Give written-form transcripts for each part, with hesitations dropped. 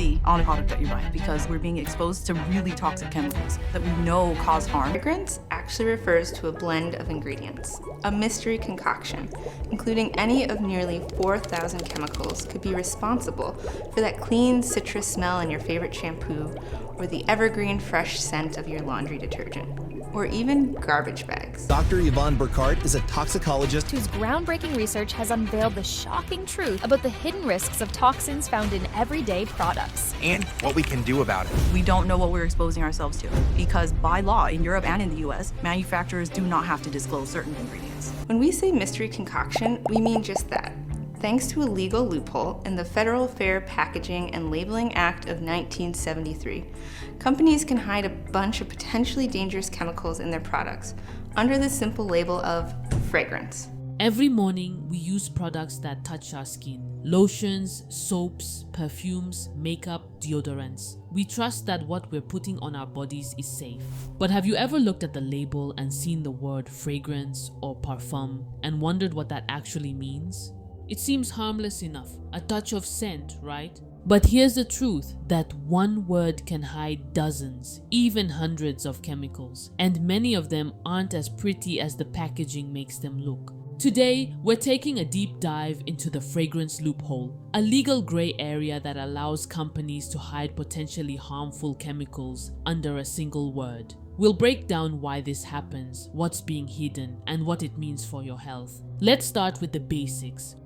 see on a product that you're buying because we're being exposed to really toxic chemicals that we know cause harm. Fragrance actually refers to a blend of ingredients. A mystery concoction, including any of nearly 4,000 chemicals, could be responsible for that clean citrus smell in your favorite shampoo, or the evergreen fresh scent of your laundry detergent, or even garbage bags. Dr. Yvonne Burkhardt is a toxicologist whose groundbreaking research has unveiled the shocking truth about the hidden risks of toxins found in everyday products. And what we can do about it. We don't know what we're exposing ourselves to because by law in Europe and in the US, manufacturers do not have to disclose certain ingredients. When we say mystery concoction, we mean just that. Thanks to a legal loophole in the Federal Fair Packaging and Labeling Act of 1973, companies can hide a bunch of potentially dangerous chemicals in their products under the simple label of fragrance. Every morning, we use products that touch our skin. Lotions, soaps, perfumes, makeup, deodorants. We trust that what we're putting on our bodies is safe. But have you ever looked at the label and seen the word fragrance or parfum and wondered what that actually means? It seems harmless enough, a touch of scent, right? But here's the truth, that one word can hide dozens, even hundreds of chemicals, and many of them aren't as pretty as the packaging makes them look. Today, we're taking a deep dive into the fragrance loophole, a legal gray area that allows companies to hide potentially harmful chemicals under a single word. We'll break down why this happens, what's being hidden, and what it means for your health. Let's start with the basics.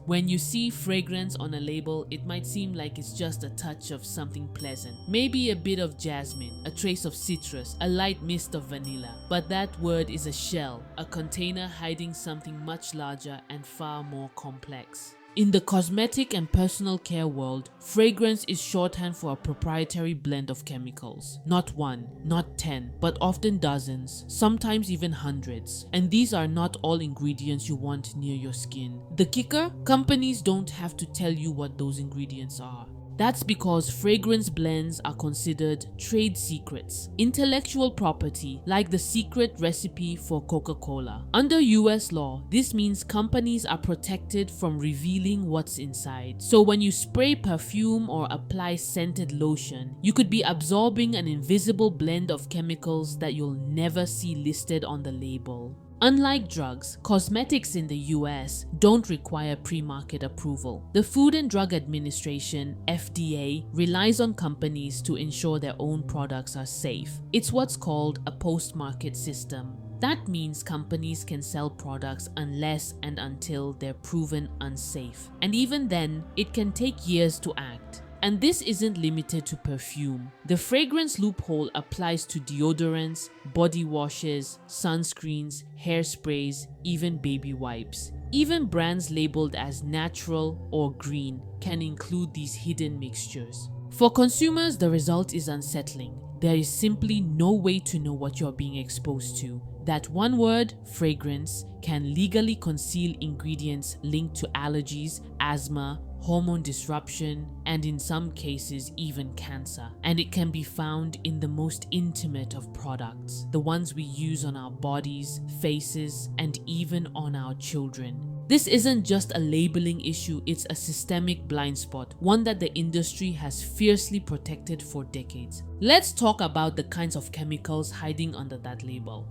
When you see fragrance on a label, it might seem like it's just a touch of something pleasant. Maybe a bit of jasmine, a trace of citrus, a light mist of vanilla. But that word is a shell, a container hiding something much larger and far more complex. In the cosmetic and personal care world, fragrance is shorthand for a proprietary blend of chemicals. Not one, not 10, but often dozens, sometimes even hundreds. And these are not all ingredients you want near your skin. The kicker? Companies don't have to tell you what those ingredients are. That's because fragrance blends are considered trade secrets, intellectual property, like the secret recipe for Coca-Cola. Under US law, this means companies are protected from revealing what's inside. So when you spray perfume or apply scented lotion, you could be absorbing an invisible blend of chemicals that you'll never see listed on the label. Unlike drugs, cosmetics in the US don't require pre-market approval. The Food and Drug Administration, FDA, relies on companies to ensure their own products are safe. It's what's called a post-market system. That means companies can sell products unless and until they're proven unsafe. And even then, it can take years to act. And this isn't limited to perfume. The fragrance loophole applies to deodorants, body washes, sunscreens, hairsprays, even baby wipes. Even brands labeled as natural or green can include these hidden mixtures. For consumers, the result is unsettling. There is simply no way to know what you're being exposed to. That one word, fragrance, can legally conceal ingredients linked to allergies, asthma, hormone disruption, and in some cases even cancer. And it can be found in the most intimate of products, the ones we use on our bodies, faces, and even on our children. This isn't just a labeling issue, it's a systemic blind spot, one that the industry has fiercely protected for decades. Let's talk about the kinds of chemicals hiding under that label.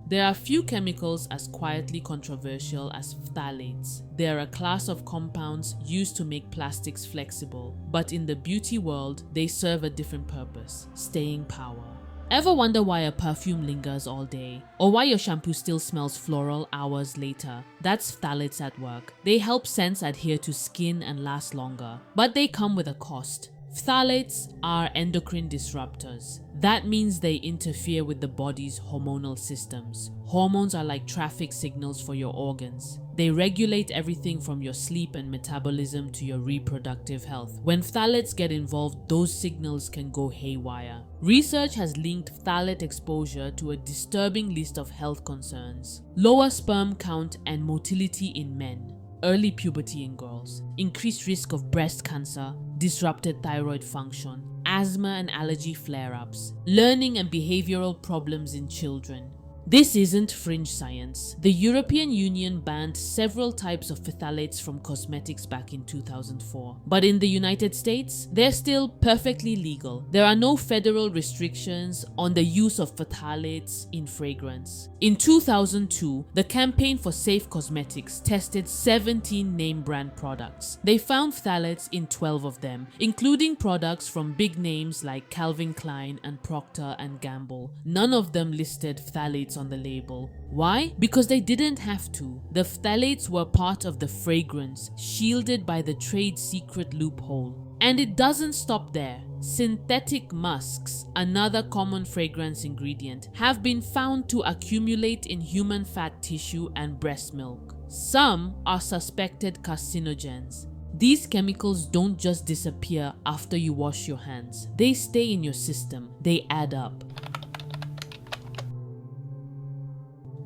There are few chemicals as quietly controversial as phthalates. They are a class of compounds used to make plastics flexible, but in the beauty world, they serve a different purpose: staying power. Ever wonder why a perfume lingers all day? Or why your shampoo still smells floral hours later? That's phthalates at work. They help scents adhere to skin and last longer, but they come with a cost. Phthalates are endocrine disruptors. That means they interfere with the body's hormonal systems. Hormones are like traffic signals for your organs. They regulate everything from your sleep and metabolism to your reproductive health. When phthalates get involved, those signals can go haywire. Research has linked phthalate exposure to a disturbing list of health concerns: lower sperm count and motility in men, early puberty in girls, increased risk of breast cancer, disrupted thyroid function, asthma and allergy flare-ups, learning and behavioral problems in children. This isn't fringe science. The European Union banned several types of phthalates from cosmetics back in 2004. But in the United States, they're still perfectly legal. There are no federal restrictions on the use of phthalates in fragrance. In 2002, the Campaign for Safe Cosmetics tested 17 name brand products. They found phthalates in 12 of them, including products from big names like Calvin Klein and Procter & Gamble. None of them listed phthalates on the label. Why? Because they didn't have to. The phthalates were part of the fragrance, shielded by the trade secret loophole. And it doesn't stop there. Synthetic musks, another common fragrance ingredient, have been found to accumulate in human fat tissue and breast milk. Some are suspected carcinogens. These chemicals don't just disappear after you wash your hands. They stay in your system. They add up.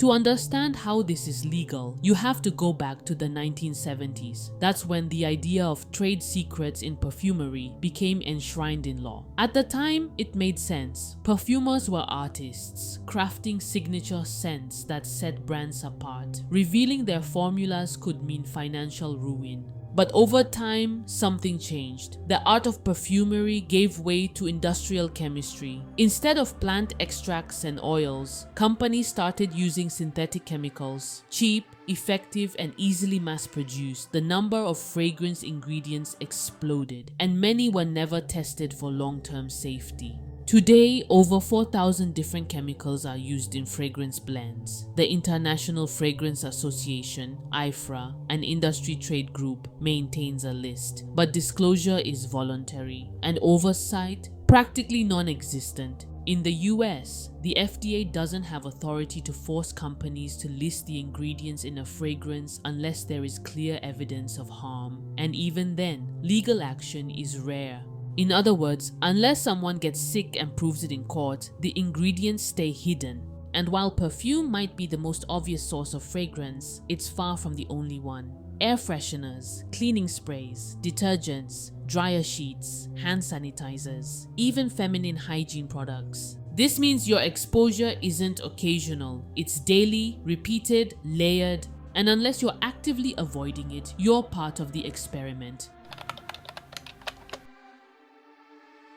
To understand how this is legal, you have to go back to the 1970s. That's when the idea of trade secrets in perfumery became enshrined in law. At the time, it made sense. Perfumers were artists, crafting signature scents that set brands apart. Revealing their formulas could mean financial ruin. But over time, something changed. The art of perfumery gave way to industrial chemistry. Instead of plant extracts and oils, companies started using synthetic chemicals. Cheap, effective, and easily mass-produced, the number of fragrance ingredients exploded, and many were never tested for long-term safety. Today, over 4,000 different chemicals are used in fragrance blends. The International Fragrance Association, IFRA, an industry trade group, maintains a list, but disclosure is voluntary, and oversight practically non-existent. In the US, the FDA doesn't have authority to force companies to list the ingredients in a fragrance unless there is clear evidence of harm, and even then, legal action is rare. In other words, unless someone gets sick and proves it in court, the ingredients stay hidden. And while perfume might be the most obvious source of fragrance, it's far from the only one. Air fresheners, cleaning sprays, detergents, dryer sheets, hand sanitizers, even feminine hygiene products. This means your exposure isn't occasional, it's daily, repeated, layered, and unless you're actively avoiding it, you're part of the experiment.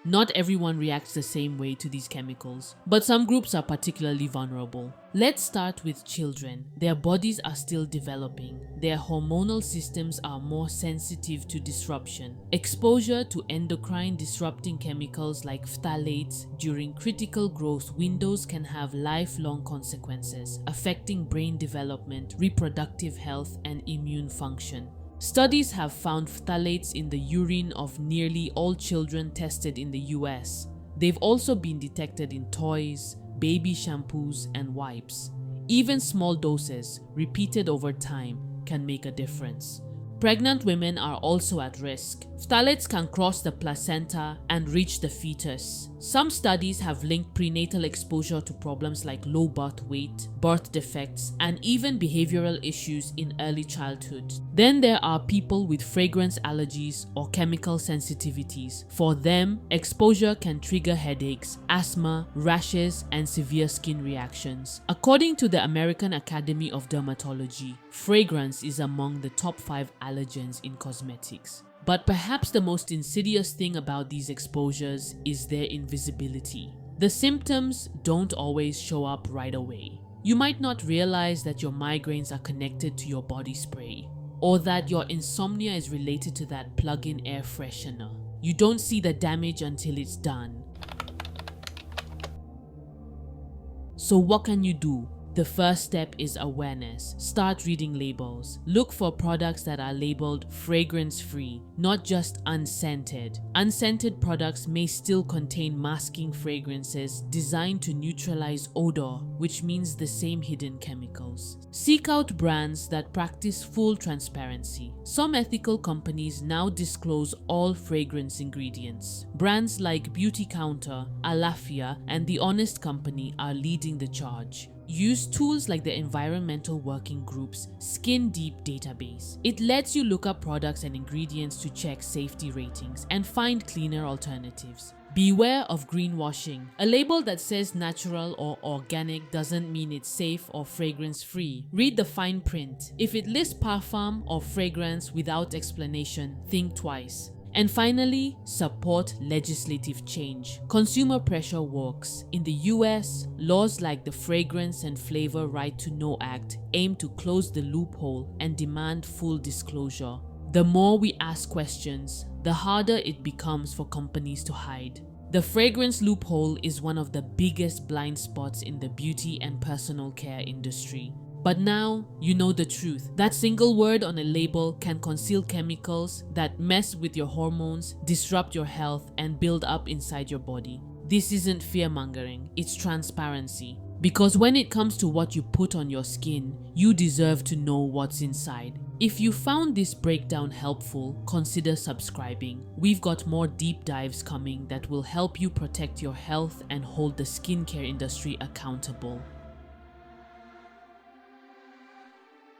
Not everyone reacts the same way to these chemicals, but some groups are particularly vulnerable. Let's start with children. Their bodies are still developing. Their hormonal systems are more sensitive to disruption. Exposure to endocrine disrupting chemicals like phthalates during critical growth windows can have lifelong consequences, affecting brain development, reproductive health, and immune function. Studies have found phthalates in the urine of nearly all children tested in the US. They've also been detected in toys, baby shampoos, and wipes. Even small doses, repeated over time, can make a difference. Pregnant women are also at risk. Phthalates can cross the placenta and reach the fetus. Some studies have linked prenatal exposure to problems like low birth weight, birth defects, and even behavioral issues in early childhood. Then there are people with fragrance allergies or chemical sensitivities. For them, exposure can trigger headaches, asthma, rashes, and severe skin reactions. According to the American Academy of Dermatology, fragrance is among the top 5 allergens in cosmetics. But perhaps the most insidious thing about these exposures is their invisibility. The symptoms don't always show up right away. You might not realize that your migraines are connected to your body spray, or that your insomnia is related to that plug-in air freshener. You don't see the damage until it's done. So what can you do? The first step is awareness. Start reading labels. Look for products that are labeled fragrance-free, not just unscented. Unscented products may still contain masking fragrances designed to neutralize odor, which means the same hidden chemicals. Seek out brands that practice full transparency. Some ethical companies now disclose all fragrance ingredients. Brands like Beauty Counter, Alafia, and The Honest Company are leading the charge. Use tools like the Environmental Working Group's Skin Deep database. It lets you look up products and ingredients to check safety ratings and find cleaner alternatives. Beware of greenwashing. A label that says natural or organic doesn't mean it's safe or fragrance-free. Read the fine print. If it lists parfum or fragrance without explanation, think twice. And finally, support legislative change. Consumer pressure works. In the US, laws like the Fragrance and Flavor Right to Know Act aim to close the loophole and demand full disclosure. The more we ask questions, the harder it becomes for companies to hide. The fragrance loophole is one of the biggest blind spots in the beauty and personal care industry. But now, you know the truth. That single word on a label can conceal chemicals that mess with your hormones, disrupt your health, and build up inside your body. This isn't fear-mongering, it's transparency. Because when it comes to what you put on your skin, you deserve to know what's inside. If you found this breakdown helpful, consider subscribing. We've got more deep dives coming that will help you protect your health and hold the skincare industry accountable.